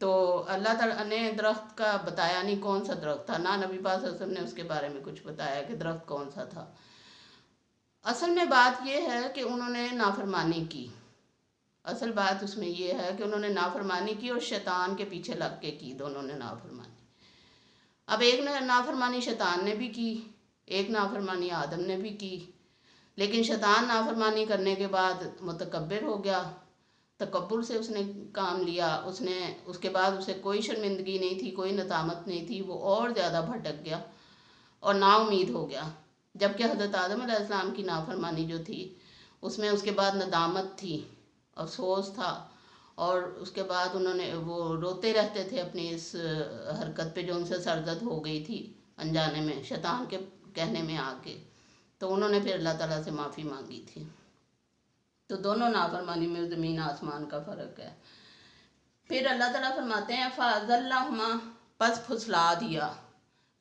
تو اللہ تعالیٰ نے درخت کا بتایا نہیں کون سا درخت تھا، نہ نبی پاک صلی اللہ علیہ وسلم نے اس کے بارے میں کچھ بتایا کہ درخت کون سا تھا۔ اصل میں بات یہ ہے کہ انہوں نے نافرمانی کی، اصل بات اس میں یہ ہے کہ انہوں نے نافرمانی کی اور شیطان کے پیچھے لگ کے کی، دونوں نے نافرمانی۔ اب ایک نافرمانی شیطان نے بھی کی، ایک نافرمانی آدم نے بھی کی، لیکن شیطان نافرمانی کرنے کے بعد متکبر ہو گیا، تکبر سے اس نے کام لیا، اس کے بعد اسے کوئی شرمندگی نہیں تھی، کوئی ندامت نہیں تھی، وہ اور زیادہ بھٹک گیا اور نا امید ہو گیا۔ جبکہ حضرت آدم علیہ السلام کی نافرمانی جو تھی اس میں اس کے بعد ندامت تھی، افسوس تھا، اور اس کے بعد انہوں نے وہ روتے رہتے تھے اپنی اس حرکت پہ جو ان سے سرزد ہو گئی تھی انجانے میں، شیطان کے کہنے میں آ کے، تو انہوں نے پھر اللہ تعالیٰ سے معافی مانگی تھی۔ تو دونوں نافرمانی میں زمین آسمان کا فرق ہے۔ پھر اللہ تعالیٰ فرماتے ہیں فَأَزَلَّهُمَا، پس پھسلا دیا،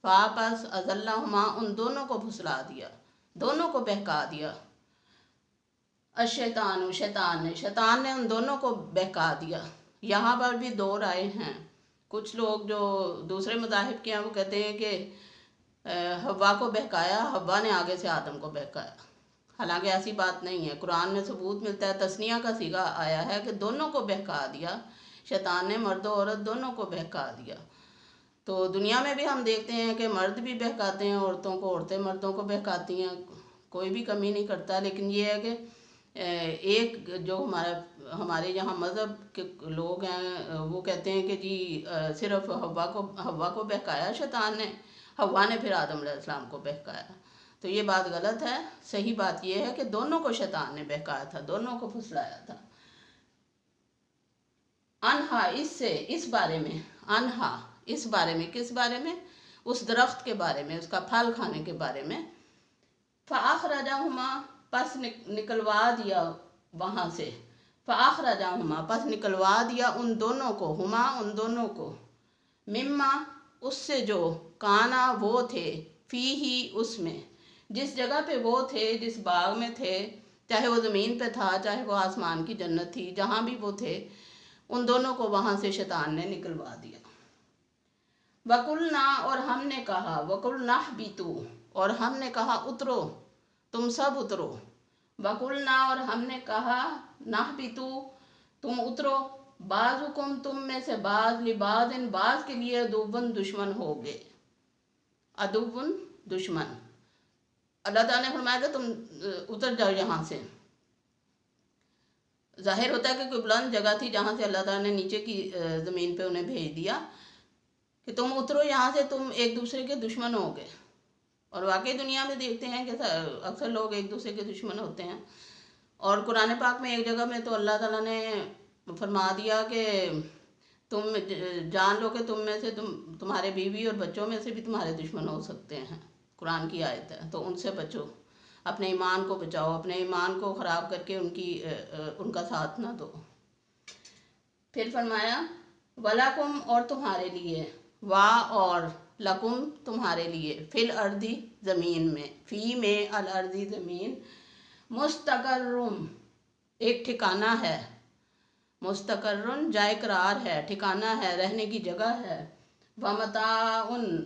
پس أَزَلَّهُمَا، ان دونوں کو پھسلا دیا، دونوں کو بہکا دیا، شیطان نے ان دونوں کو بہکا دیا۔ یہاں پر بھی دو رائے ہیں، کچھ لوگ جو دوسرے مذاہب کے ہیں وہ کہتے ہیں کہ حوا کو بہکایا، حوا نے آگے سے آدم کو بہکایا، حالانکہ ایسی بات نہیں ہے۔ قرآن میں ثبوت ملتا ہے، تثنیہ کا صیغہ آیا ہے کہ دونوں کو بہکا دیا، شیطان نے مرد و عورت دونوں کو بہکا دیا۔ تو دنیا میں بھی ہم دیکھتے ہیں کہ مرد بھی بہکاتے ہیں عورتوں کو، عورتیں مردوں کو بہکاتی ہیں، کوئی بھی کمی نہیں کرتا، لیکن یہ ہے کہ ایک جو ہمارے یہاں مذہب کے لوگ ہیں وہ کہتے ہیں کہ جی صرف حوا کو بہکایا شیطان نے، حوا نے پھر آدم علیہ السلام کو بہکایا، تو یہ بات غلط ہے۔ صحیح بات یہ ہے کہ دونوں کو شیطان نے بہکایا تھا، دونوں کو پھسلایا تھا۔ انہا، اس بارے میں، انہا اس بارے میں، کس بارے میں؟ اس درخت کے بارے میں، اس کا پھل کھانے کے بارے میں۔ فَأَخْرَجَهُمَا، پس نکلوا دیا وہاں سے، فَأَخْرَجَهُمَا، پس نکلوا دیا ان دونوں کو، ہما ان دونوں کو، مما اس سے جو، کانا وہ تھے، فی ہی اس میں، جس جگہ پہ وہ تھے، جس باغ میں تھے، چاہے وہ زمین پہ تھا چاہے وہ آسمان کی جنت تھی، جہاں بھی وہ تھے ان دونوں کو وہاں سے شیطان نے نکلوا دیا۔ وَقُلْنَا، اور ہم نے کہا، وَقُلْنَا اهْبِطُوا، اور ہم نے کہا اترو، تم سب اترو، وَقُلْنَا، اور ہم نے کہا، نَهْبِطُوا، تم اترو، بعضکم، تم میں سے بعض، لبعض، بعض کے لیے، عدوٌ، دشمن ہوگے، عدوٌ، دشمن۔ اللہ تعالیٰ نے فرمایا کہ تم اتر جاؤ یہاں سے۔ ظاہر ہوتا ہے کہ کوئی بلند جگہ تھی جہاں سے اللہ تعالیٰ نے نیچے کی زمین پہ انہیں بھیج دیا کہ تم اترو یہاں سے، تم ایک دوسرے کے دشمن ہو گئے۔ اور واقعی دنیا میں دیکھتے ہیں کہ اکثر لوگ ایک دوسرے کے دشمن ہوتے ہیں، اور قرآن پاک میں ایک جگہ میں تو اللہ تعالیٰ نے فرما دیا کہ تم جان لو کہ تم میں سے تمہارے بیوی اور بچوں میں سے بھی تمہارے دشمن ہو سکتے ہیں، قرآن کی آیت ہے، تو ان سے بچو، اپنے ایمان کو بچاؤ، اپنے ایمان کو خراب کر کے ان کا ساتھ نہ دو۔ پھر فرمایا وَلَكُمْ، اور تمہارے لیے، اور لکم تمہارے لیے، فی الارضی زمین میں، فی میں الارضی زمین، مستقرٌ ایک ٹھکانہ ہے، مستقرٌ جائے قرار ہے، ٹھکانہ ہے، رہنے کی جگہ ہے، ومتاع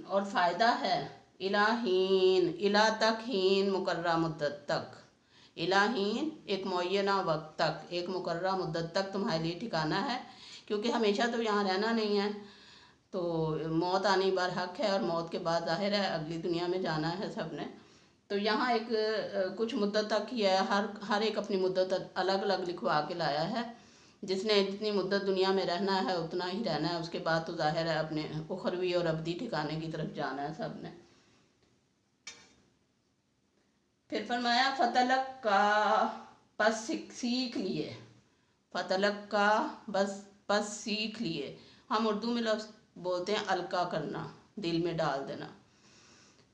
اور فائدہ ہے، الہین الہ تک، ہین مقررہ مدت تک، الہین ایک معینہ وقت تک، ایک مقررہ مدت تک تمہارے لیے ٹھکانہ ہے، کیونکہ ہمیشہ تو یہاں رہنا نہیں ہے، تو موت آنی برحق ہے، اور موت کے بعد ظاہر ہے اگلی دنیا میں جانا ہے سب نے، تو یہاں ایک کچھ مدت تک ہی ہے، ہر ایک اپنی مدت الگ الگ لکھوا کے لایا ہے، جس نے جتنی مدت دنیا میں رہنا ہے اتنا ہی رہنا ہے، اس کے بعد تو ظاہر ہے اپنے اخروی اور ابدی ٹھکانے کی طرف جانا ہے سب نے۔ پھر فرمایا فَتَلَقَّىٰ، پس سیکھ لیے، فَتَلَقَّىٰ پس سیکھ لیے، ہم اردو میں لفظ بولتے ہیں القا کرنا، دل میں ڈال دینا،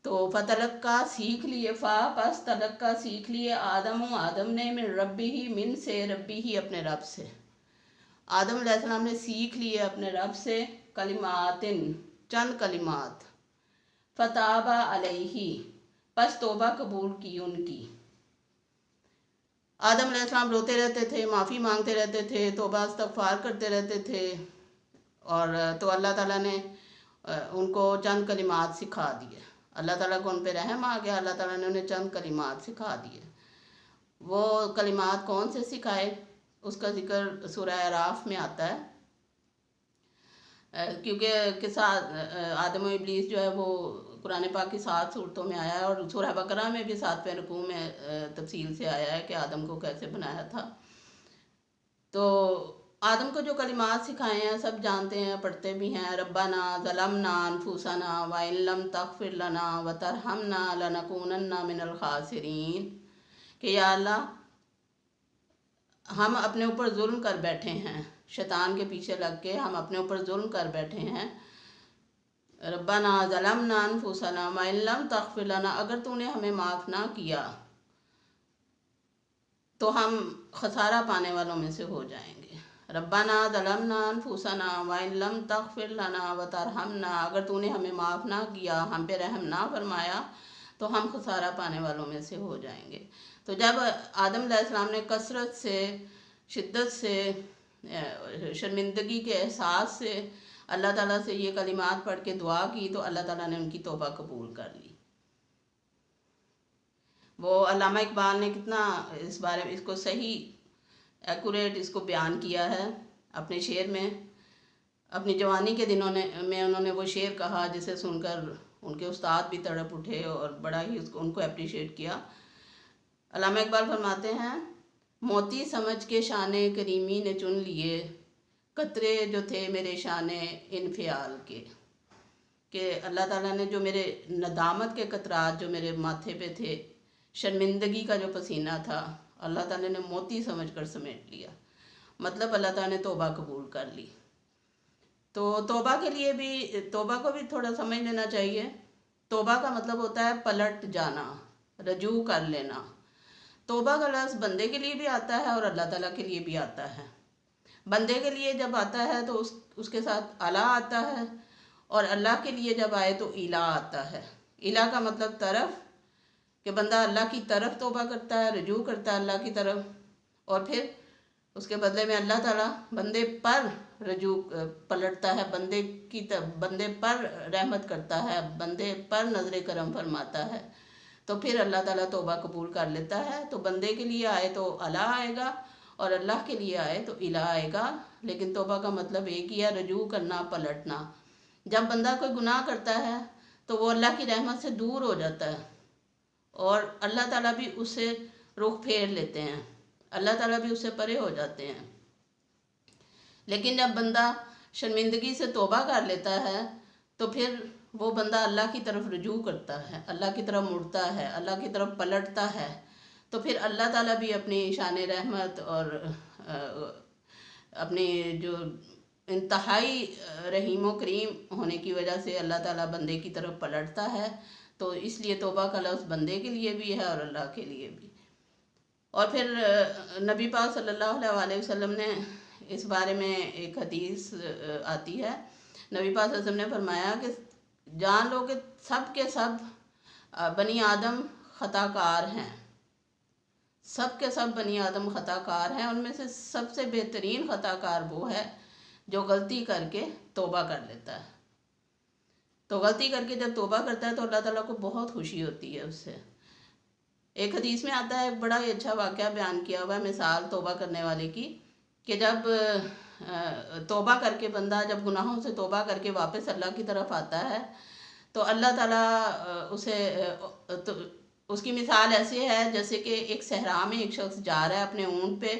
تو فَتَلَقَّىٰ سیکھ لیے، پس تلقا سیکھ لیے، آدم نے، من ربہ، من سے، ربی ہی اپنے رب سے، آدم علیہ السلام نے سیکھ لیے اپنے رب سے، کلمات چند کلمات، فتاب علیہ، پس توبہ قبول کی ان کی۔ آدم علیہ السلام روتے رہتے تھے، معافی مانگتے رہتے تھے، توبہ استغفار کرتے رہتے تھے، اور تو اللہ تعالیٰ نے ان کو چند کلمات سکھا دیے. اللہ تعالیٰ کو ان پہ رحم آ گیا. اللہ تعالیٰ نے انہیں چند کلمات سکھا دیے. وہ کلمات کون سے سکھائے اس کا ذکر سورہ اعراف میں آتا ہے. کیونکہ آدم و ابلیس جو ہے وہ قرآن پاک کی 7 صورتوں میں آیا ہے، اور سورہ بقرہ میں بھی 7ویں رکوع میں تفصیل سے آیا ہے کہ آدم کو کیسے بنایا تھا. تو آدم کو جو کلمات سکھائے ہیں سب جانتے ہیں، پڑھتے بھی ہیں. ربنا ظلمنا انفسنا وان لم تغفر لنا وترحمنا لنکونن من الخاسرین، کہ یا اللہ ہم اپنے اوپر ظلم کر بیٹھے ہیں، شیطان کے پیچھے لگ کے ہم اپنے اوپر ظلم کر بیٹھے ہیں. ربنا ظلمنا انفسنا وان لم تغفر لنا، اگر تو نے ہمیں معاف نہ کیا تو ہم خسارہ پانے والوں میں سے ہو جائیں گے. ربنا ظلمنا انفسنا وان لم تغفر لنا وترحمنا، اگر تو نے ہمیں معاف نہ کیا، ہم پہ رحم نہ فرمایا تو ہم خسارہ پانے والوں میں سے ہو جائیں گے. تو جب آدم علیہ السلام نے کثرت سے، شدت سے، شرمندگی کے احساس سے اللہ تعالیٰ سے یہ کلمات پڑھ کے دعا کی تو اللہ تعالیٰ نے ان کی توبہ قبول کر لی. وہ علامہ اقبال نے کتنا اس بارے میں اس کو صحیح ایکوریٹ اس کو بیان کیا ہے اپنے شعر میں. اپنی جوانی کے دنوں میں انہوں نے وہ شعر کہا جسے سن کر ان کے استاد بھی تڑپ اٹھے اور بڑا ہی ان کو اپریشیٹ کیا. علامہ اقبال فرماتے ہیں، موتی سمجھ کے شان کریمی نے چن لیے، قطرے جو تھے میرے شان انفعال کے. کہ اللہ تعالیٰ نے جو میرے ندامت کے قطرات جو میرے ماتھے پہ تھے، شرمندگی کا جو پسینہ تھا، اللہ تعالیٰ نے موتی سمجھ کر سمیٹ لیا. مطلب اللہ تعالیٰ نے توبہ قبول کر لی. تو توبہ کو بھی تھوڑا سمجھ لینا چاہیے. توبہ کا مطلب ہوتا ہے پلٹ جانا، رجوع کر لینا. توبہ کا لفظ بندے کے لیے بھی آتا ہے اور اللہ تعالیٰ کے لیے بھی آتا ہے. بندے کے لیے جب آتا ہے تو اس کے ساتھ الا آتا ہے، اور اللہ کے لیے جب آئے تو الا آتا ہے. الا کا مطلب طرف، کہ بندہ اللہ کی طرف توبہ کرتا ہے، رجوع کرتا ہے اللہ کی طرف، اور پھر اس کے بدلے میں اللہ تعالیٰ بندے پر رجوع پلٹتا ہے، بندے پر رحمت کرتا ہے، بندے پر نظر کرم فرماتا ہے. تو پھر اللہ تعالیٰ توبہ قبول کر لیتا ہے. تو بندے کے لیے آئے تو الا آئے گا، اور اللہ کے لیے آئے تو الا آئے گا. لیکن توبہ کا مطلب ایک ہی ہے، رجوع کرنا، پلٹنا. جب بندہ کوئی گناہ کرتا ہے تو وہ اللہ کی رحمت سے دور ہو جاتا ہے، اور اللہ تعالیٰ بھی اس سے رخ پھیر لیتے ہیں، اللہ تعالیٰ بھی اس سے پرے ہو جاتے ہیں. لیکن جب بندہ شرمندگی سے توبہ کر لیتا ہے تو پھر وہ بندہ اللہ کی طرف رجوع کرتا ہے، اللہ کی طرف مڑتا ہے، اللہ کی طرف پلٹتا ہے. تو پھر اللہ تعالیٰ بھی اپنی شان رحمت اور اپنی جو انتہائی رحیم و کریم ہونے کی وجہ سے اللہ تعالیٰ بندے کی طرف پلٹتا ہے. تو اس لیے توبہ کا لفظ بندے کے لیے بھی ہے اور اللہ کے لیے بھی. اور پھر نبی پاک صلی اللہ علیہ وسلم نے اس بارے میں ایک حدیث آتی ہے. نبی پاک صلی اللہ علیہ وسلم نے فرمایا کہ جان لو کہ سب کے سب بنی آدم خطا کار ہیں، سب کے سب بنی آدم خطا کار ہیں. ان میں سے سب سے بہترین خطا کار وہ ہے جو غلطی کر کے توبہ کر لیتا ہے. تو غلطی کر کے جب توبہ کرتا ہے تو اللہ تعالیٰ کو بہت خوشی ہوتی ہے اس سے. ایک حدیث میں آتا ہے، ایک بڑا ہی اچھا واقعہ بیان کیا ہوا ہے مثال توبہ کرنے والے کی، کہ جب توبہ کر کے بندہ جب گناہوں سے توبہ کر کے واپس اللہ کی طرف آتا ہے تو اللہ تعالیٰ اس کی مثال ایسے ہے جیسے کہ ایک صحرا میں ایک شخص جا رہا ہے اپنے اونٹ پہ،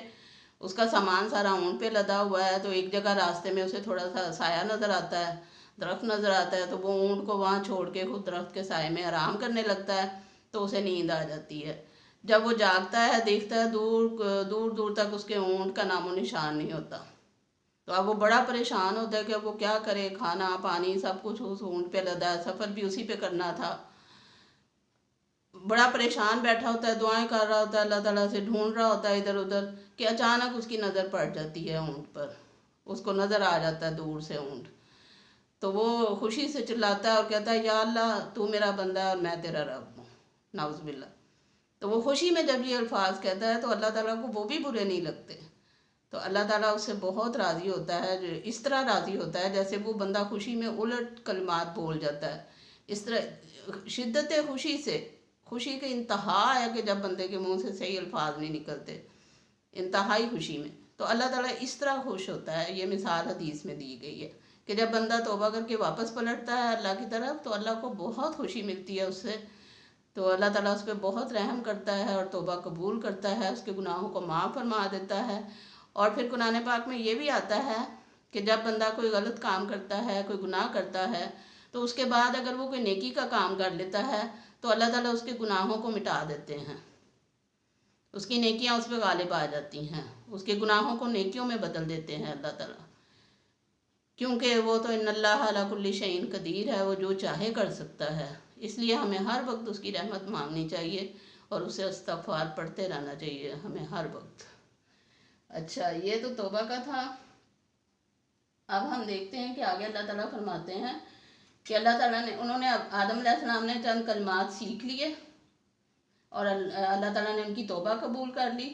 اس کا سامان سارا اونٹ پہ لدا ہوا ہے. تو ایک جگہ راستے میں اسے تھوڑا سا سایہ نظر آتا ہے، درخت نظر آتا ہے، تو وہ اونٹ کو وہاں چھوڑ کے خود درخت کے سائے میں آرام کرنے لگتا ہے. تو اسے نیند آ جاتی ہے. جب وہ جاگتا ہے دیکھتا ہے دور دور تک اس کے اونٹ کا نام و نشان نہیں ہوتا. تو اب وہ بڑا پریشان ہوتا ہے کہ اب وہ کیا کرے، کھانا پانی سب کچھ اس اونٹ پہ لدا ہے، سفر بھی اسی پہ کرنا تھا. بڑا پریشان بیٹھا ہوتا ہے، دعائیں کر رہا ہوتا ہے، اللہ تعالیٰ سے ڈھونڈ رہا ہوتا ہے ادھر ادھر، کہ اچانک اس کی نظر پڑ جاتی ہے اونٹ پر. اس کو نظر آ جاتا ہے دور سے اونٹ. تو وہ خوشی سے چلاتا ہے اور کہتا ہے یا اللہ تو میرا بندہ ہے اور میں تیرا رب ہوں، نعوذ باللہ. تو وہ خوشی میں جب یہ الفاظ کہتا ہے تو اللہ تعالیٰ کو وہ بھی برے نہیں لگتے. تو اللہ تعالیٰ اس سے بہت راضی ہوتا ہے، اس طرح راضی ہوتا ہے جیسے وہ بندہ خوشی میں الٹ کلمات بول جاتا ہے، اس طرح شدت خوشی سے، خوشی کے انتہا ہے کہ جب بندے کے منہ سے صحیح الفاظ نہیں نکلتے، انتہائی خوشی میں، تو اللہ تعالیٰ اس طرح خوش ہوتا ہے۔ یہ مثال حدیث میں دی گئی ہے کہ جب بندہ توبہ کر کے واپس پلٹتا ہے اللہ کی طرف تو اللہ کو بہت خوشی ملتی ہے اس سے، تو اللہ تعالیٰ اس پہ بہت رحم کرتا ہے اور توبہ قبول کرتا ہے، اس کے گناہوں کو معاف فرما دیتا ہے۔ اور پھر قرآن پاک میں یہ بھی آتا ہے کہ جب بندہ کوئی غلط کام کرتا ہے، کوئی گناہ کرتا ہے، تو اس کے بعد اگر وہ کوئی نیکی کا کام کر لیتا ہے تو اللہ تعالیٰ اس کے گناہوں کو مٹا دیتے ہیں، اس کی نیکیاں اس پہ غالب آ جاتی ہیں، اس کے گناہوں کو نیکیوں میں بدل دیتے ہیں اللہ تعالیٰ، کیونکہ وہ تو ان اللہ علی کل شیء قدیر ہے، وہ جو چاہے کر سکتا ہے۔ اس لیے ہمیں ہر وقت اس کی رحمت مانگنی چاہیے اور اسے استغفار پڑھتے رہنا چاہیے ہمیں ہر وقت۔ اچھا، یہ تو توبہ کا تھا۔ اب ہم دیکھتے ہیں کہ آگے اللہ تعالیٰ فرماتے ہیں کہ اللہ تعالیٰ نے آدم علیہ السلام نے چند کلمات سیکھ لیے اور اللہ تعالیٰ نے ان کی توبہ قبول کر لی۔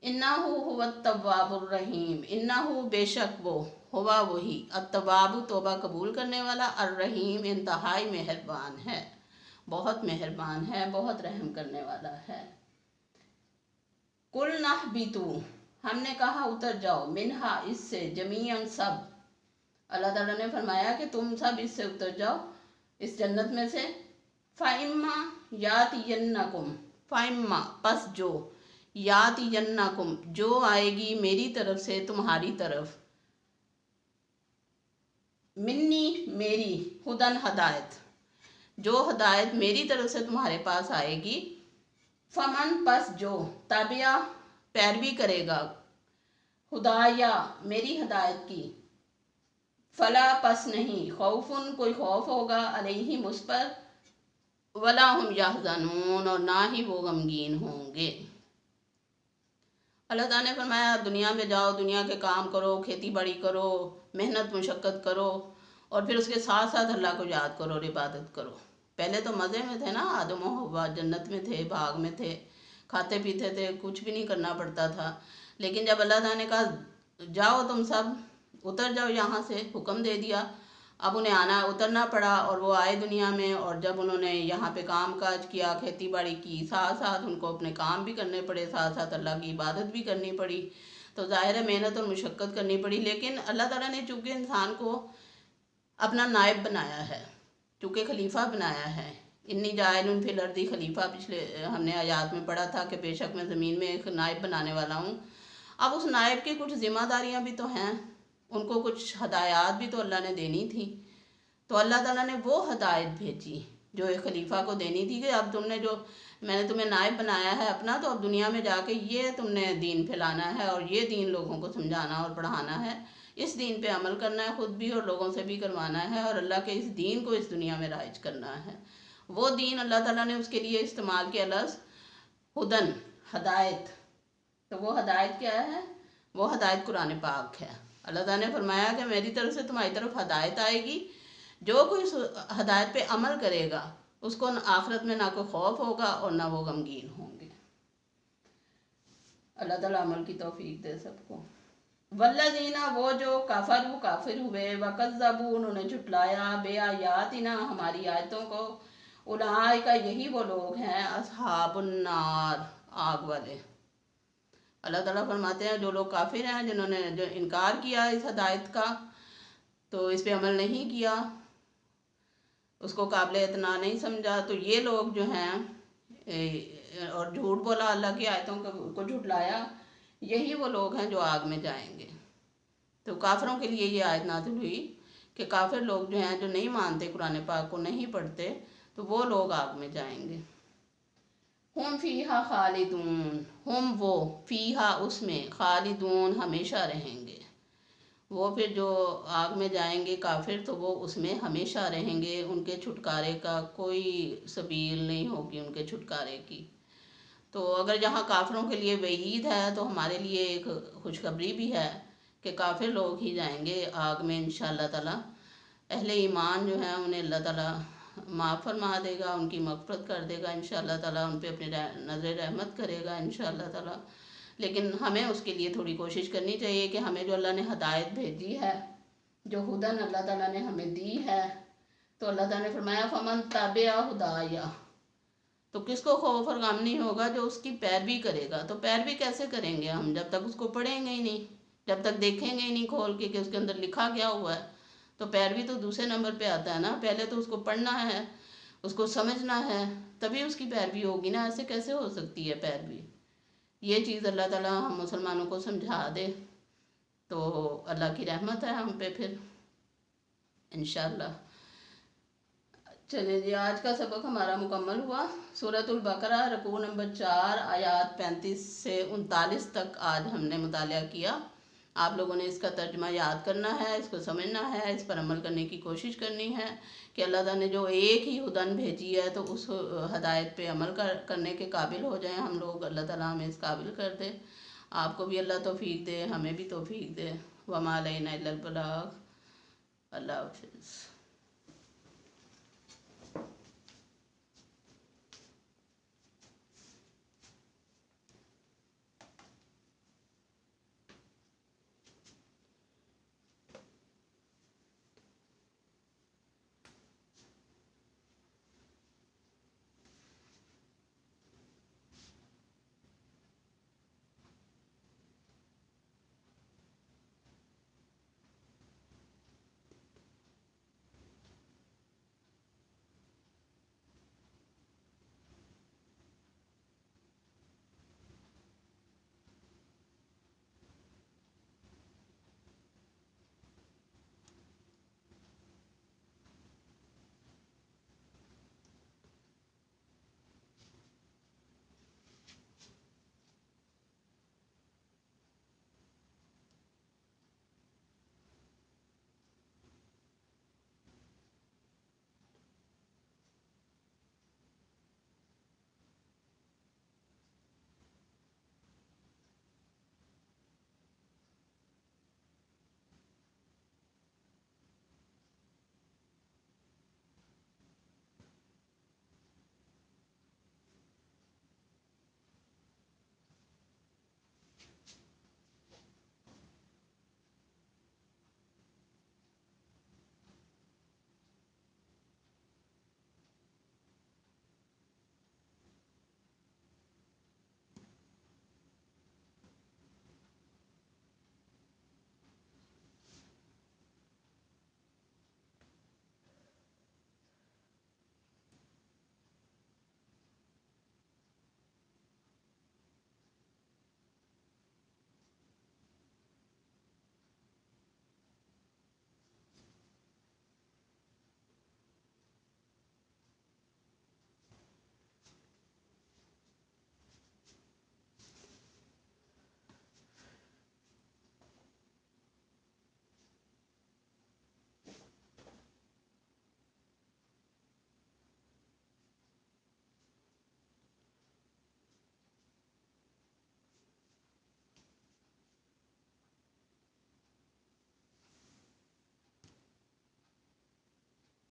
اِنَّهُ هُوَ التَّوَّابُ الرَّحِيمُ، اِنَّهُ بے شک وہ، ہوا وہی، التواب توبہ قبول کرنے والا، الرحیم انتہائی مہربان ہے، بہت مہربان ہے، بہت رحم کرنے والا ہے۔ قُلْنَا اهْبِطُوا، ہم نے کہا اتر جاؤ، منہا اس سے، جمیعاً سب، اللہ تعالیٰ نے فرمایا کہ تم سب اس سے اتر جاؤ، اس جنت میں سے، فَإِمَّا يَأْتِيَنَّكُمْ، فَإِمَّا پس جو، يَأْتِيَنَّكُمْ جو آئے گی میری طرف سے تمہاری طرف، منی میری، ہدن ہدایت، جو ہدایت میری طرف سے تمہارے پاس آئے گی، فمن پس جو، تابعہ پیروی کرے گا، ہدایہ میری ہدایت کی، فلا پس نہیں، خوفن کوئی خوف ہوگا، علیہم اس پر، ولا ہم یحزنون اور نہ ہی وہ غمگین ہوں گے۔ اللہ تعالیٰ نے فرمایا دنیا میں جاؤ، دنیا کے کام کرو، کھیتی باڑی کرو، محنت مشقت کرو، اور پھر اس کے ساتھ ساتھ اللہ کو یاد کرو اور عبادت کرو۔ پہلے تو مزے میں تھے نا، آدم و حوا جنت میں تھے، باغ میں تھے، کھاتے پیتے تھے، کچھ بھی نہیں کرنا پڑتا تھا، لیکن جب اللہ تعالیٰ نے کہا جاؤ تم سب اتر جاؤ یہاں سے، حکم دے دیا، اب انہیں اترنا پڑا، اور وہ آئے دنیا میں، اور جب انہوں نے یہاں پہ کام کاج کیا، کھیتی باڑی کی، ساتھ ساتھ ان کو اپنے کام بھی کرنے پڑے، ساتھ ساتھ اللہ کی عبادت بھی کرنی پڑی، تو ظاہر ہے محنت اور مشقت کرنی پڑی، لیکن اللہ تعالیٰ نے چونکہ انسان کو اپنا نائب بنایا ہے، چونکہ خلیفہ بنایا ہے، انی جاعل فی الارض خلیفہ، پچھلے ہم نے آیات میں پڑھا تھا کہ بے شک میں زمین میں ایک نائب بنانے والا ہوں۔ اب اس نائب کی کچھ ذمہ داریاں بھی تو ہیں، ان کو کچھ ہدایات بھی تو اللہ نے دینی تھی، تو اللہ تعالیٰ نے وہ ہدایت بھیجی جو ایک خلیفہ کو دینی تھی کہ اب میں نے تمہیں نائب بنایا ہے اپنا، تو اب دنیا میں جا کے یہ تم نے دین پھیلانا ہے اور یہ دین لوگوں کو سمجھانا اور پڑھانا ہے، اس دین پہ عمل کرنا ہے، خود بھی اور لوگوں سے بھی کروانا ہے، اور اللہ کے اس دین کو اس دنیا میں رائج کرنا ہے۔ وہ دین اللہ تعالیٰ نے اس کے لیے استعمال کیا لفظ ہدن، ہدایت، تو وہ ہدایت کیا ہے؟ وہ ہدایت قرآن پاک ہے۔ اللہ تعالیٰ نے فرمایا کہ میری طرف سے تمہاری طرف ہدایت آئے گی، جو کوئی اس ہدایت پہ عمل کرے گا اس کو آخرت میں نہ کوئی خوف ہوگا اور نہ وہ غمگین ہوں گے۔ اللہ تعالیٰ عمل کی توفیق دے سب کو۔ والذین وہ جو کافر ہوئے، وکذبوا انہوں نے جھٹلایا، بے آیاتنا ہماری آیتوں کو، اولئک یہی وہ لوگ ہیں، اصحاب النار آگ والے۔ اللہ تعالیٰ فرماتے ہیں جو لوگ کافر ہیں، جنہوں نے جو انکار کیا اس ہدایت کا، تو اس پہ عمل نہیں کیا، اس کو قابل اعتنا نہیں سمجھا، تو یہ لوگ جو ہیں اور جھوٹ بولا، اللہ کی آیتوں کو جھٹلایا، یہی وہ لوگ ہیں جو آگ میں جائیں گے۔ تو کافروں کے لیے یہ آیت نازل ہوئی کہ کافر لوگ جو ہیں جو نہیں مانتے، قرآن پاک کو نہیں پڑھتے، تو وہ لوگ آگ میں جائیں گے۔ ہم فیہا خالدون، ہم وہ، فیہا اس میں، خالدون ہمیشہ رہیں گے۔ وہ پھر جو آگ میں جائیں گے کافر، تو وہ اس میں ہمیشہ رہیں گے، ان کے چھٹکارے کا کوئی سبیل نہیں ہوگی ان کے چھٹکارے کی۔ تو اگر جہاں کافروں کے لیے وعید ہے تو ہمارے لیے ایک خوشخبری بھی ہے کہ کافر لوگ ہی جائیں گے آگ میں انشاءاللہ تعالیٰ۔ اہل ایمان جو ہیں انہیں اللہ تعالیٰ معاف فرما دے گا، ان کی مغفرت کر دے گا انشاءاللہ تعالیٰ، ان پہ اپنی نظر رحمت کرے گا انشاءاللہ تعالیٰ۔ لیکن ہمیں اس کے لیے تھوڑی کوشش کرنی چاہیے کہ ہمیں جو اللہ نے ہدایت بھیجی ہے، جو ہدن اللہ تعالیٰ نے ہمیں دی ہے، تو اللہ تعالیٰ نے فرمایا فمن تابع ہدایا، تو کس کو خوف اور غم نہیں ہوگا؟ جو اس کی پیروی کرے گا۔ تو پیروی کیسے کریں گے ہم؟ جب تک اس کو پڑھیں گے ہی نہیں، جب تک دیکھیں گے ہی نہیں کھول کے کہ اس کے اندر لکھا کیا ہوا ہے۔ تو پیروی تو دوسرے نمبر پہ آتا ہے نا، پہلے تو اس کو پڑھنا ہے، اس کو سمجھنا ہے، تبھی اس کی پیروی ہوگی نا، ایسے کیسے ہو سکتی ہے پیروی؟ یہ چیز اللہ تعالیٰ ہم مسلمانوں کو سمجھا دے تو اللہ کی رحمت ہے ہم پہ پھر انشاءاللہ۔ چلیں جی، آج کا سبق ہمارا مکمل ہوا۔ سورۃ البقرہ رکوع نمبر 4 آیات 35 سے 39 تک آج ہم نے مطالعہ کیا۔ آپ لوگوں نے اس کا ترجمہ یاد کرنا ہے، اس کو سمجھنا ہے، اس پر عمل کرنے کی کوشش کرنی ہے کہ اللہ تعالیٰ نے جو ایک ہی ہدن بھیجی ہے تو اس ہدایت پہ عمل کرنے کے قابل ہو جائیں ہم لوگ۔ اللہ تعالیٰ ہمیں اس قابل کر دے، آپ کو بھی اللہ توفیق دے، ہمیں بھی توفیق دے۔ وما علینا الا البلاغ۔ اللہ حافظ۔